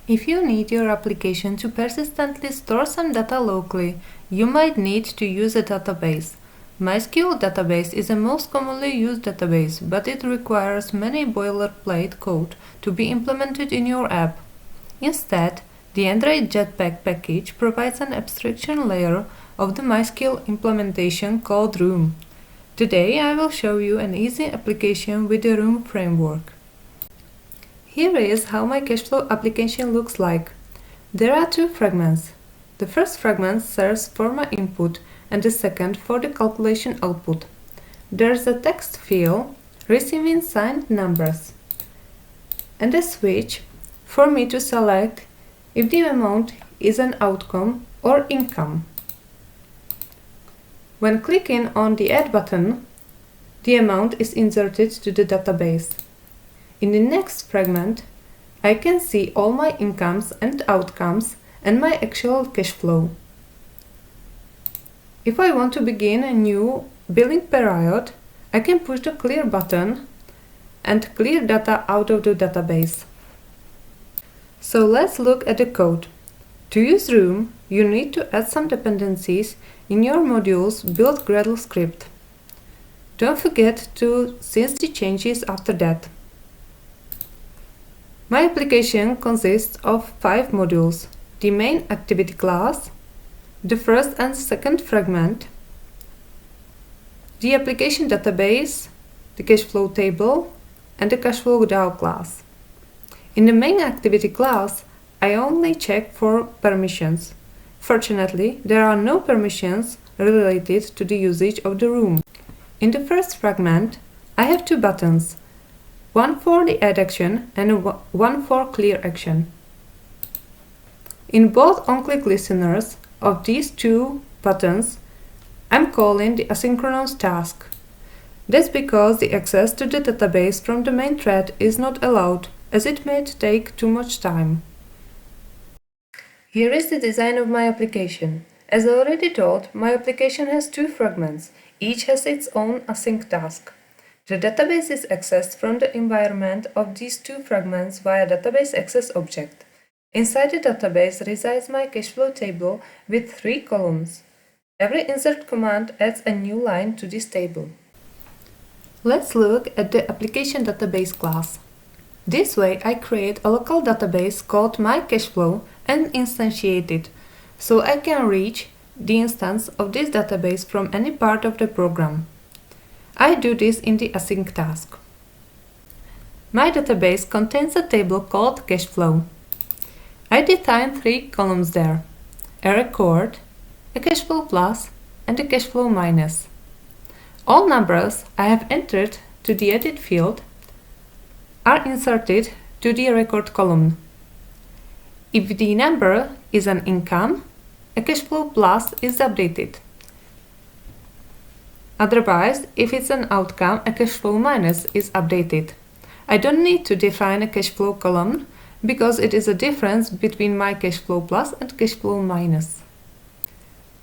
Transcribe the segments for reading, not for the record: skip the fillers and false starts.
If you need your application to persistently store some data locally, you might need to use a database. MySQL database is the most commonly used database, but it requires many boilerplate code to be implemented in your app. Instead, the Android Jetpack package provides an abstraction layer of the MySQL implementation called Room. Today I will show you an easy application with the Room framework. Here is how my cashflow application looks like. There are two fragments. The first fragment serves for my input and the second for the calculation output. There's a text field receiving signed numbers and a switch for me to select if the amount is an outcome or income. When clicking on the Add button, the amount is inserted to the database. In the next fragment, I can see all my incomes and outcomes and my actual cash flow. If I want to begin a new billing period, I can push the Clear button and clear data out of the database. So let's look at the code. To use Room, you need to add some dependencies in your module's build Gradle script. Don't forget to sync the changes after that. My application consists of 5 modules: the main activity class, the first and second fragment, the application database, the cashflow table, and the cashflow DAO class. In the main activity class, I only check for permissions. Fortunately, there are no permissions related to the usage of the Room. In the first fragment, I have 2 buttons. One for the add action and one for clear action. In both on-click listeners of these 2 buttons, I'm calling the asynchronous task. That's because the access to the database from the main thread is not allowed, as it may take too much time. Here is the design of my application. As already told, my application has 2 fragments. Each has its own async task. The database is accessed from the environment of these 2 fragments via database access object. Inside the database resides my cashflow table with 3 columns. Every insert command adds a new line to this table. Let's look at the application database class. This way I create a local database called my cashflow and instantiate it, so I can reach the instance of this database from any part of the program. I do this in the async task. My database contains a table called cashflow. I define 3 columns there: a record, a cashflow plus, and a cashflow minus. All numbers I have entered to the edit field are inserted to the record column. If the number is an income, a cashflow plus is updated. Otherwise, if it's an outcome, a cashflow minus is updated. I don't need to define a cashflow column because it is a difference between my cashflow plus and cashflow minus.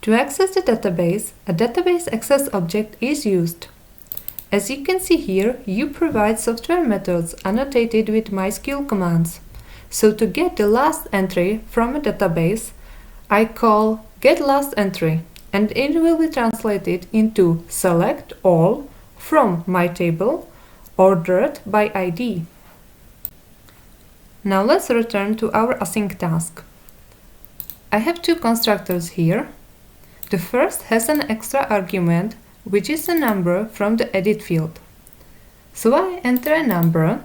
To access the database, a database access object is used. As you can see here, you provide software methods annotated with mysql commands. So to get the last entry from a database, I call getLastEntry, and it will be translated into select all from my table ordered by ID. Now let's return to our async task. I have 2 constructors here. The first has an extra argument, which is a number from the edit field. So I enter a number,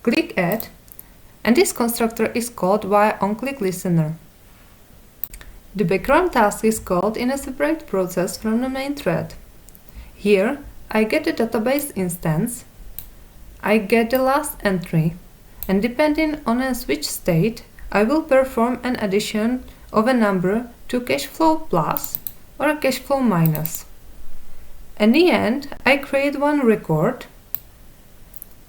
click add, and this constructor is called via onClick listener. The background task is called in a separate process from the main thread. Here I get the database instance, I get the last entry, and depending on a switch state, I will perform an addition of a number to cashflow plus or a cashflow minus. In the end, I create one record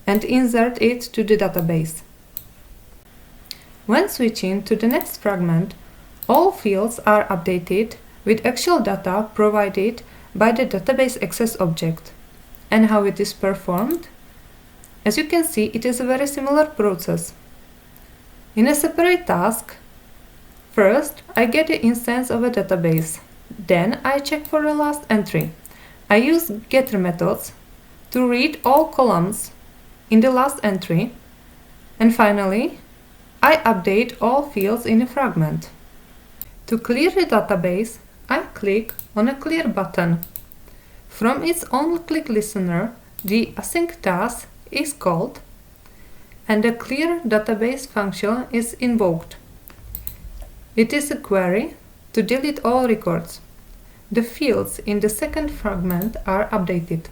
and insert it to the database. When switching to the next fragment, all fields are updated with actual data provided by the database access object. And how it is performed? As you can see, it is a very similar process. In a separate task, first I get the instance of a database. Then I check for the last entry. I use getter methods to read all columns in the last entry. And finally, I update all fields in a fragment. To clear the database, I click on a clear button. From its on-click listener, the async task is called and the clear database function is invoked. It is a query to delete all records. The fields in the second fragment are updated.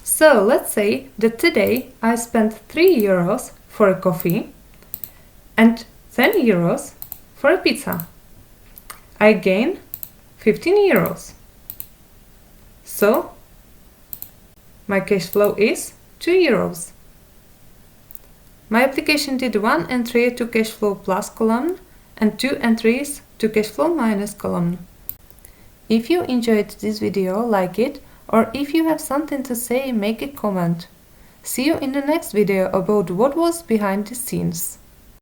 So let's say that today I spent 3 euros for a coffee and 10 euros for a pizza. I gain 15 euros. So my cash flow is 2 euros. My application did 1 entry to cashflow plus column and 2 entries to cashflow minus column. If you enjoyed this video, like it, or if you have something to say, make a comment. See you in the next video about what was behind the scenes.